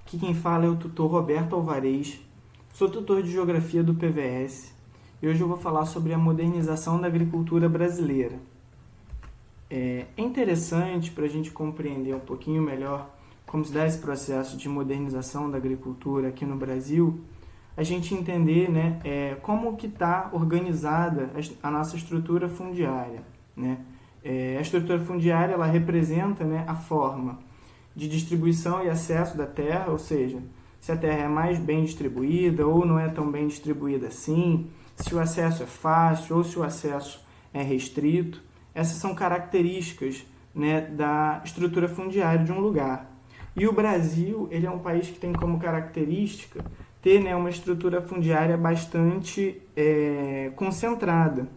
Aqui quem fala é o tutor Roberto Alvarez, sou tutor de Geografia do PVS e hoje eu vou falar sobre a modernização da agricultura brasileira. É interessante para a gente compreender um pouquinho melhor como se dá esse processo de modernização da agricultura aqui no Brasil, a gente entender, né, como que está organizada a nossa estrutura fundiária, né? A estrutura fundiária ela representa, né, a forma de distribuição e acesso da terra, ou seja, se a terra é mais bem distribuída ou não é tão bem distribuída assim, se o acesso é fácil ou se o acesso é restrito. Essas são características, né, da estrutura fundiária de um lugar. E o Brasil ele é um país que tem como característica ter, né, uma estrutura fundiária bastante concentrada.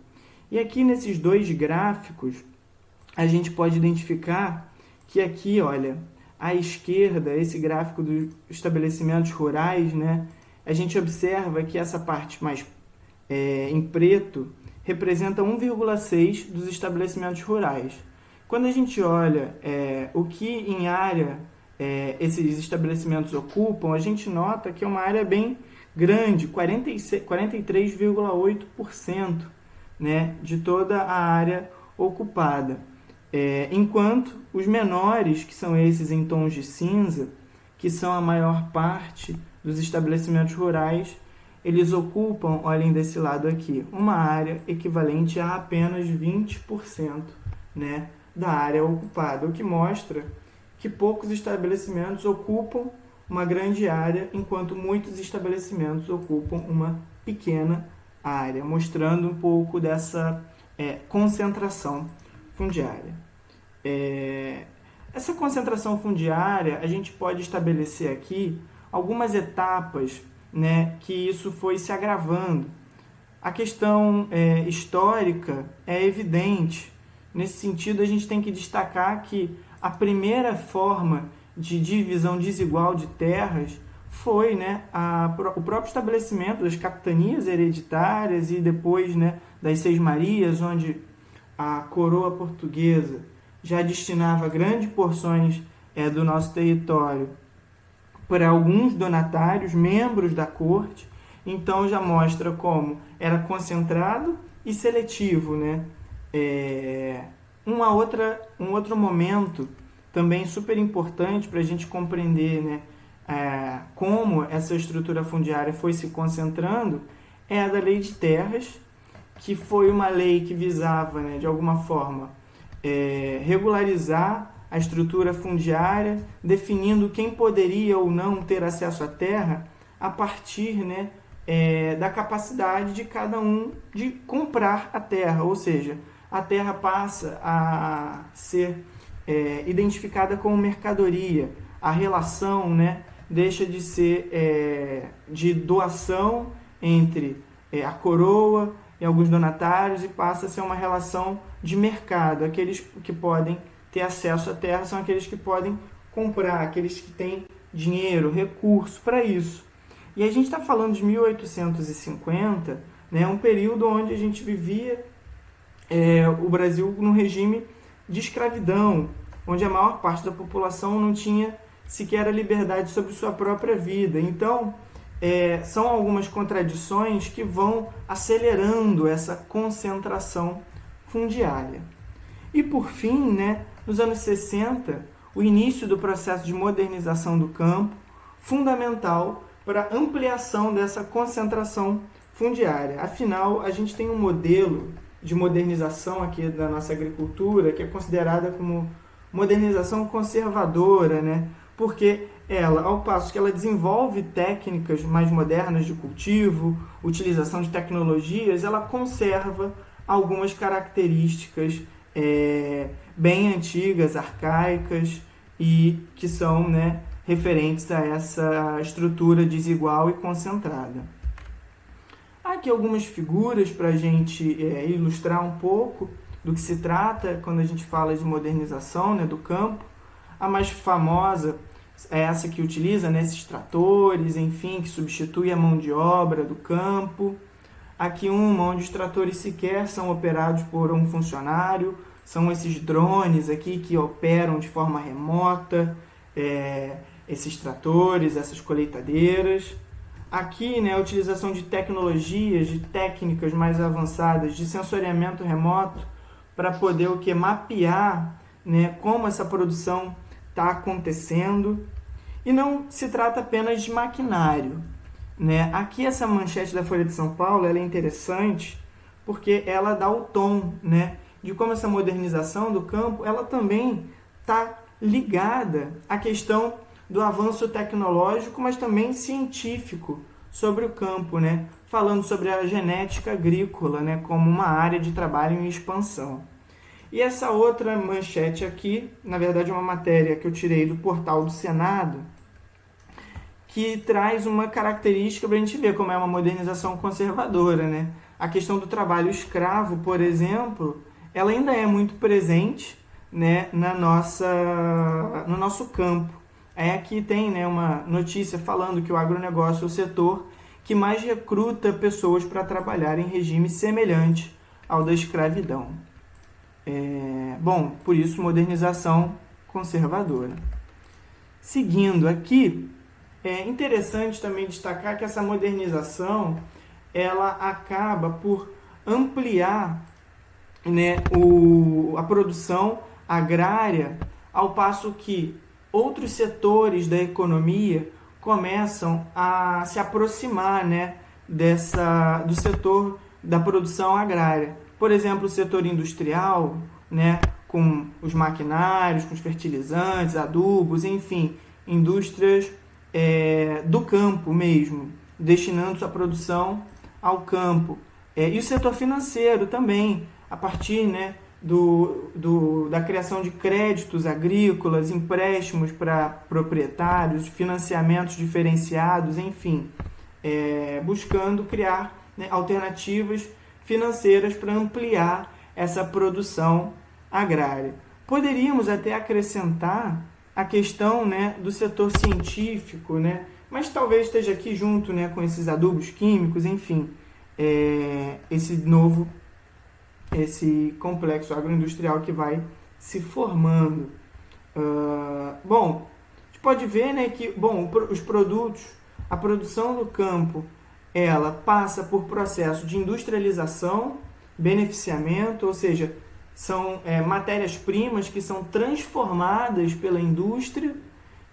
E aqui nesses dois gráficos, a gente pode identificar que aqui, olha, à esquerda, esse gráfico dos estabelecimentos rurais, né, a gente observa que essa parte mais em preto representa 1,6 dos estabelecimentos rurais. Quando a gente olha o que em área esses estabelecimentos ocupam, a gente nota que é uma área bem grande, 43,8%, né, de toda a área ocupada. Enquanto os menores, que são esses em tons de cinza, que são a maior parte dos estabelecimentos rurais, eles ocupam, olhem desse lado aqui, uma área equivalente a apenas 20%, né, da área ocupada, o que mostra que poucos estabelecimentos ocupam uma grande área, enquanto muitos estabelecimentos ocupam uma pequena área, mostrando um pouco dessa concentração fundiária. Essa concentração fundiária, a gente pode estabelecer aqui algumas etapas, né, que isso foi se agravando. A questão histórica é evidente. Nesse sentido, a gente tem que destacar que a primeira forma de divisão desigual de terras foi, né, o próprio estabelecimento das capitanias hereditárias e depois, né, das Seis Marias, onde a coroa portuguesa já destinava grandes porções do nosso território para alguns donatários, membros da corte. Então já mostra como era concentrado e seletivo, né? Um outro momento também super importante para a gente compreender, né, como essa estrutura fundiária foi se concentrando é a da Lei de Terras, que foi uma lei que visava, né, de alguma forma, regularizar a estrutura fundiária, definindo quem poderia ou não ter acesso à terra a partir, né, da capacidade de cada um de comprar a terra, ou seja, a terra passa a ser identificada como mercadoria, a relação, né, deixa de ser de doação entre a coroa e alguns donatários e passa a ser uma relação de mercado. Aqueles que podem ter acesso à terra são aqueles que podem comprar, aqueles que têm dinheiro, recurso para isso. E a gente está falando de 1850, né, um período onde a gente vivia o Brasil num regime de escravidão, onde a maior parte da população não tinha sequer a liberdade sobre sua própria vida. Então, são algumas contradições que vão acelerando essa concentração fundiária. E por fim, né, nos anos 60, o início do processo de modernização do campo, fundamental para a ampliação dessa concentração fundiária. Afinal, a gente tem um modelo de modernização aqui da nossa agricultura que é considerada como modernização conservadora, né? Porque ela, ao passo que ela desenvolve técnicas mais modernas de cultivo, utilização de tecnologias, ela conserva algumas características bem antigas, arcaicas e que são, né, referentes a essa estrutura desigual e concentrada. Há aqui algumas figuras para a gente ilustrar um pouco do que se trata quando a gente fala de modernização, né, do campo. A mais famosa é essa que utiliza, né, esses tratores, enfim, que substitui a mão de obra do campo. Aqui uma onde os tratores sequer são operados por um funcionário, são esses drones aqui que operam de forma remota, esses tratores, essas colheitadeiras. Aqui, né, a utilização de tecnologias, de técnicas mais avançadas de sensoriamento remoto para poder mapear, né, como essa produção está acontecendo. E não se trata apenas de maquinário, né? Aqui essa manchete da Folha de São Paulo ela é interessante porque ela dá o tom, né, de como essa modernização do campo ela também está ligada à questão do avanço tecnológico, mas também científico sobre o campo, né? Falando sobre a genética agrícola, né, como uma área de trabalho em expansão. E essa outra manchete aqui, na verdade é uma matéria que eu tirei do portal do Senado, que traz uma característica para a gente ver como é uma modernização conservadora, né? A questão do trabalho escravo, por exemplo, ela ainda é muito presente, né, no nosso campo. Aqui tem, né, uma notícia falando que o agronegócio é o setor que mais recruta pessoas para trabalhar em regime semelhante ao da escravidão. Bom, por isso modernização conservadora. Seguindo aqui, é interessante também destacar que essa modernização ela acaba por ampliar, né, a produção agrária, ao passo que outros setores da economia começam a se aproximar, né, do setor da produção agrária. Por exemplo, o setor industrial, né, com os maquinários, com os fertilizantes, adubos, enfim, indústrias do campo mesmo, destinando sua produção ao campo. E o setor financeiro também, a partir, né, da criação de créditos agrícolas, empréstimos para proprietários, financiamentos diferenciados, enfim, buscando criar, né, alternativas financeiras para ampliar essa produção agrária. Poderíamos até acrescentar a questão, né, do setor científico, né, mas talvez esteja aqui junto, né, com esses adubos químicos, enfim, esse complexo agroindustrial que vai se formando. Bom, a gente pode ver, né, que os produtos, a produção do campo, ela passa por processo de industrialização, beneficiamento, ou seja, são matérias-primas que são transformadas pela indústria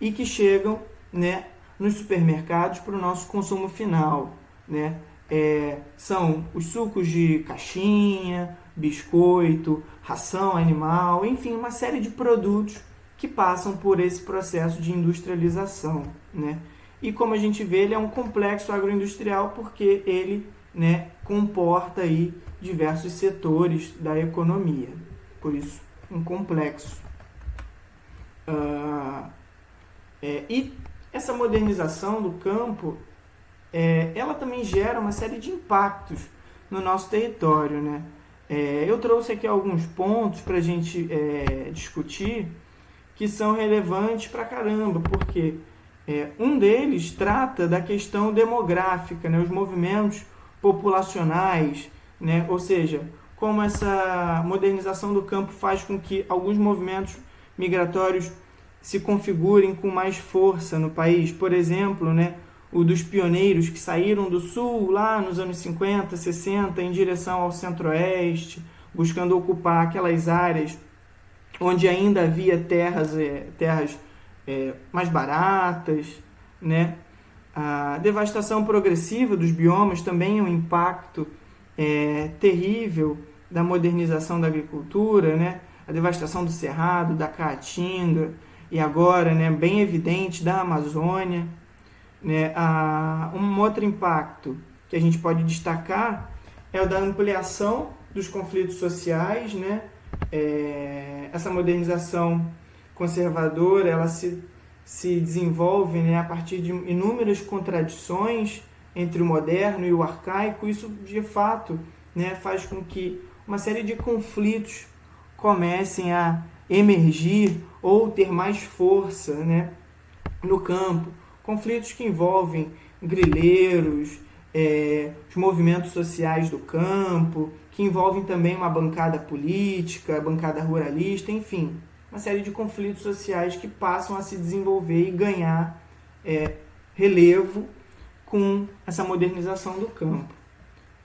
e que chegam, né, nos supermercados para o nosso consumo final, né? São os sucos de caixinha, biscoito, ração animal, enfim, uma série de produtos que passam por esse processo de industrialização, né? E como a gente vê, ele é um complexo agroindustrial porque ele, né, comporta aí diversos setores da economia. Por isso, um complexo. E essa modernização do campo, ela também gera uma série de impactos no nosso território, né? Eu trouxe aqui alguns pontos para a gente discutir que são relevantes para caramba, porque um deles trata da questão demográfica, né? Os movimentos populacionais, né? Ou seja, como essa modernização do campo faz com que alguns movimentos migratórios se configurem com mais força no país. Por exemplo, né, o dos pioneiros que saíram do sul lá nos anos 50, 60 em direção ao centro-oeste, buscando ocupar aquelas áreas onde ainda havia terras mais baratas, né? A devastação progressiva dos biomas também é um impacto terrível da modernização da agricultura, né? A devastação do Cerrado, da Caatinga e agora, né, bem evidente, da Amazônia, né? Um outro impacto que a gente pode destacar é o da ampliação dos conflitos sociais, né? Essa modernização conservadora, ela se desenvolve, né, a partir de inúmeras contradições entre o moderno e o arcaico. Isso, de fato, né, faz com que uma série de conflitos comecem a emergir ou ter mais força, né, no campo. Conflitos que envolvem grileiros, os movimentos sociais do campo, que envolvem também uma bancada política, bancada ruralista, enfim. uma série de conflitos sociais que passam a se desenvolver e ganhar relevo com essa modernização do campo.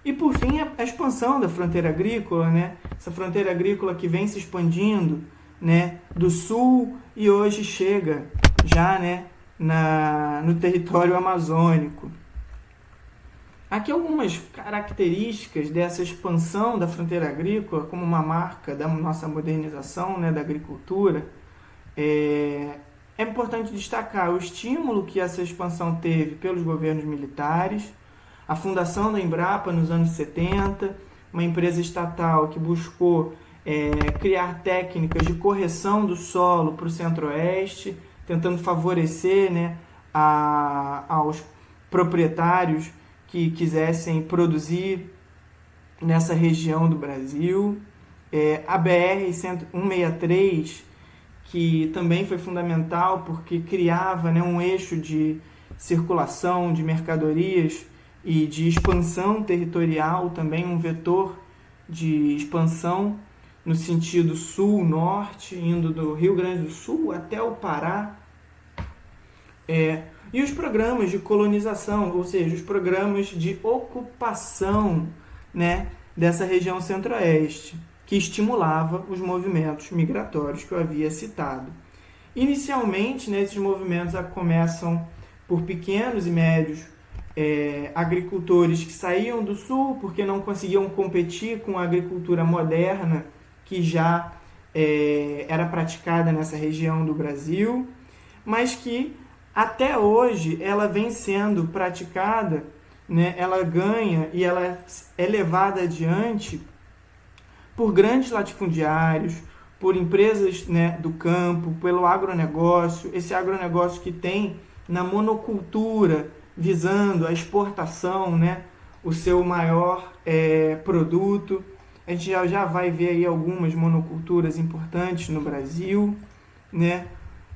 E, por fim, a expansão da fronteira agrícola, né? Essa fronteira agrícola que vem se expandindo, né, do sul e hoje chega já, né, no território amazônico. Aqui algumas características dessa expansão da fronteira agrícola como uma marca da nossa modernização, né, da agricultura. É importante destacar o estímulo que essa expansão teve pelos governos militares, a fundação da Embrapa nos anos 70, uma empresa estatal que buscou criar técnicas de correção do solo para o centro-oeste, tentando favorecer, né, aos proprietários que quisessem produzir nessa região do Brasil. A BR-163, que também foi fundamental porque criava, né, um eixo de circulação de mercadorias e de expansão territorial, também um vetor de expansão no sentido sul-norte, indo do Rio Grande do Sul até o Pará. E os programas de colonização, ou seja, os programas de ocupação, né, dessa região centro-oeste, que estimulava os movimentos migratórios que eu havia citado. Inicialmente, né, esses movimentos começam por pequenos e médios agricultores que saíam do sul porque não conseguiam competir com a agricultura moderna que já era praticada nessa região do Brasil, mas que até hoje ela vem sendo praticada, né, ela ganha e ela é levada adiante por grandes latifundiários, por empresas, né, do campo, pelo agronegócio, esse agronegócio que tem na monocultura, visando a exportação, né, o seu maior produto. A gente já vai ver aí algumas monoculturas importantes no Brasil, né?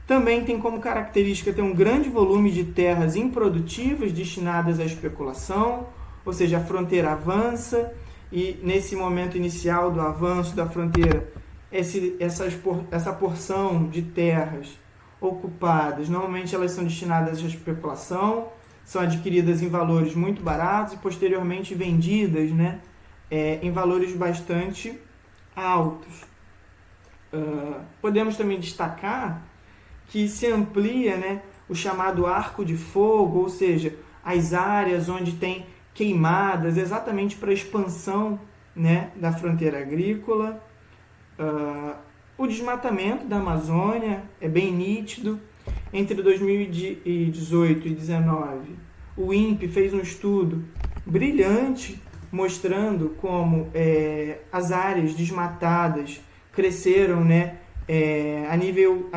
Também tem como característica ter um grande volume de terras improdutivas destinadas à especulação, ou seja, a fronteira avança e nesse momento inicial do avanço da fronteira, essa porção de terras ocupadas, normalmente elas são destinadas à especulação, são adquiridas em valores muito baratos e posteriormente vendidas, né, em valores bastante altos. Podemos também destacar que se amplia, né, o chamado arco de fogo, ou seja, as áreas onde tem queimadas, exatamente para a expansão, né, da fronteira agrícola. O desmatamento da Amazônia é bem nítido. Entre 2018 e 2019, o INPE fez um estudo brilhante mostrando como as áreas desmatadas cresceram, né, a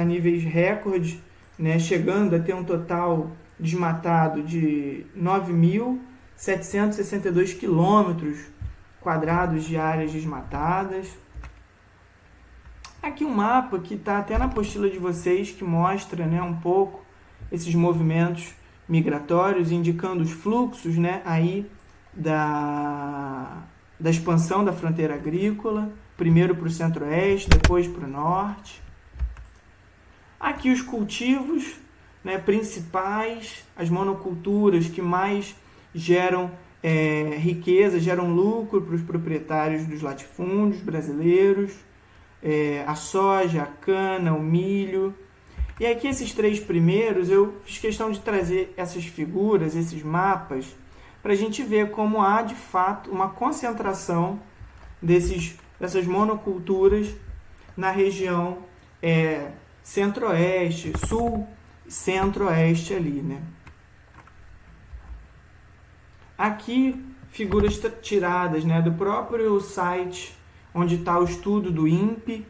níveis recordes, né, chegando a ter um total desmatado de 9.762 quilômetros quadrados de áreas desmatadas. Aqui um mapa que está até na apostila de vocês, que mostra, né, um pouco esses movimentos migratórios, indicando os fluxos, né, aí da expansão da fronteira agrícola, primeiro para o centro-oeste, depois para o norte. Aqui os cultivos, né, principais, as monoculturas que mais geram riqueza, geram lucro para os proprietários dos latifúndios brasileiros. A soja, a cana, o milho. E aqui esses três primeiros eu fiz questão de trazer essas figuras, esses mapas, para a gente ver como há de fato uma concentração dessas monoculturas na região centro-oeste, sul, centro-oeste ali, né? Aqui figuras tiradas, né, do próprio site onde está o estudo do INPE,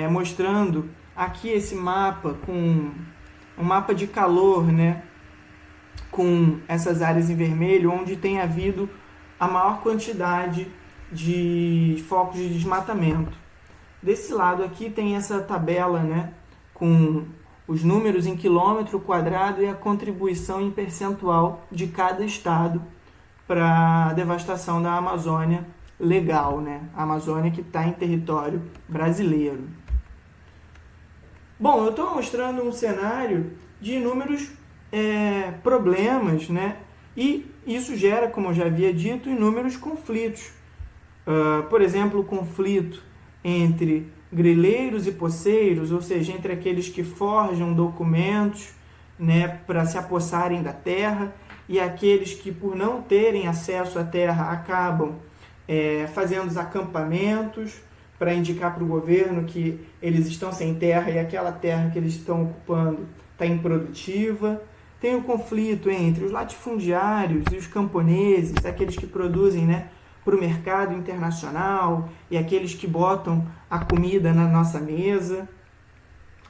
mostrando aqui esse mapa com um mapa de calor, né, com essas áreas em vermelho, onde tem havido a maior quantidade de focos de desmatamento. Desse lado aqui tem essa tabela, né, com os números em quilômetro quadrado e a contribuição em percentual de cada estado para a devastação da Amazônia legal, né? A Amazônia que está em território brasileiro. Bom, eu estou mostrando um cenário de inúmeros problemas, né? E isso gera, como eu já havia dito, inúmeros conflitos. Por exemplo, o conflito entre grileiros e poceiros, ou seja, entre aqueles que forjam documentos, né, para se apossarem da terra, e aqueles que, por não terem acesso à terra, acabam fazendo os acampamentos para indicar para o governo que eles estão sem terra e aquela terra que eles estão ocupando está improdutiva. Tem o conflito entre os latifundiários e os camponeses, aqueles que produzem, né, para o mercado internacional e aqueles que botam a comida na nossa mesa.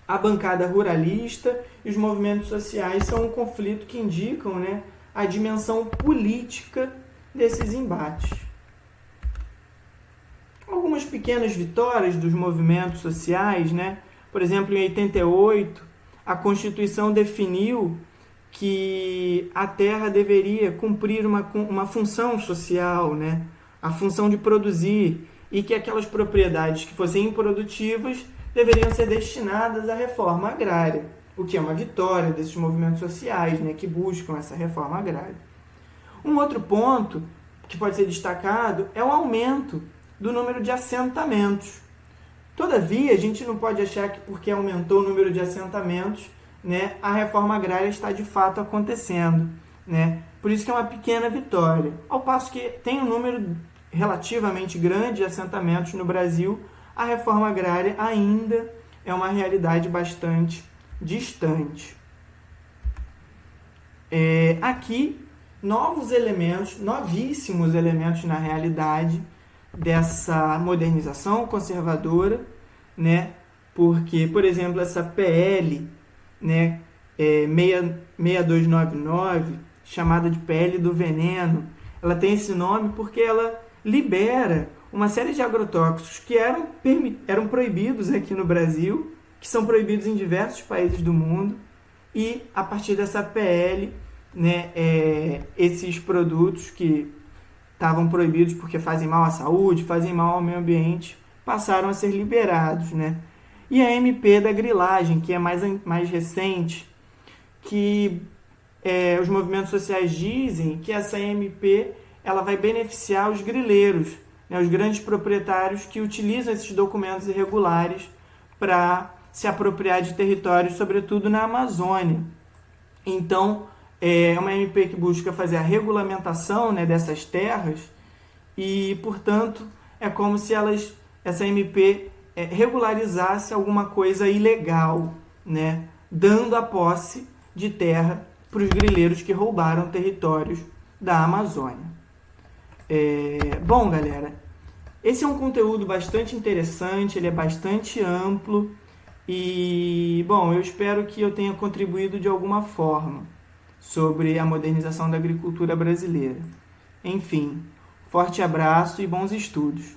A bancada ruralista e os movimentos sociais são um conflito que indicam, né, a dimensão política desses embates. Algumas pequenas vitórias dos movimentos sociais, né? Por exemplo, em 88, a Constituição definiu que a terra deveria cumprir uma função social, né? A função de produzir, e que aquelas propriedades que fossem improdutivas deveriam ser destinadas à reforma agrária, o que é uma vitória desses movimentos sociais, né, que buscam essa reforma agrária. Um outro ponto que pode ser destacado é o aumento do número de assentamentos. Todavia, a gente não pode achar que porque aumentou o número de assentamentos, né, a reforma agrária está de fato acontecendo, né? Por isso que é uma pequena vitória. Ao passo que tem um número relativamente grande de assentamentos no Brasil, a reforma agrária ainda é uma realidade bastante distante. Aqui, novos elementos, novíssimos elementos na realidade dessa modernização conservadora, né? Porque, por exemplo, essa PL, né, 6299, chamada de PL do veneno, ela tem esse nome porque ela libera uma série de agrotóxicos que eram proibidos aqui no Brasil, que são proibidos em diversos países do mundo, e a partir dessa PL, né, esses produtos que estavam proibidos porque fazem mal à saúde, fazem mal ao meio ambiente, passaram a ser liberados, né? E a MP da grilagem, que é mais recente, que os movimentos sociais dizem que essa MP ela vai beneficiar os grileiros, né, os grandes proprietários que utilizam esses documentos irregulares para se apropriar de territórios, sobretudo na Amazônia. Então, é uma MP que busca fazer a regulamentação, né, dessas terras e, portanto, é como se essa MP regularizasse alguma coisa ilegal, né, dando a posse de terra para os grileiros que roubaram territórios da Amazônia. Bom, galera, esse é um conteúdo bastante interessante, ele é bastante amplo e, bom, eu espero que eu tenha contribuído de alguma forma sobre a modernização da agricultura brasileira. Enfim, forte abraço e bons estudos.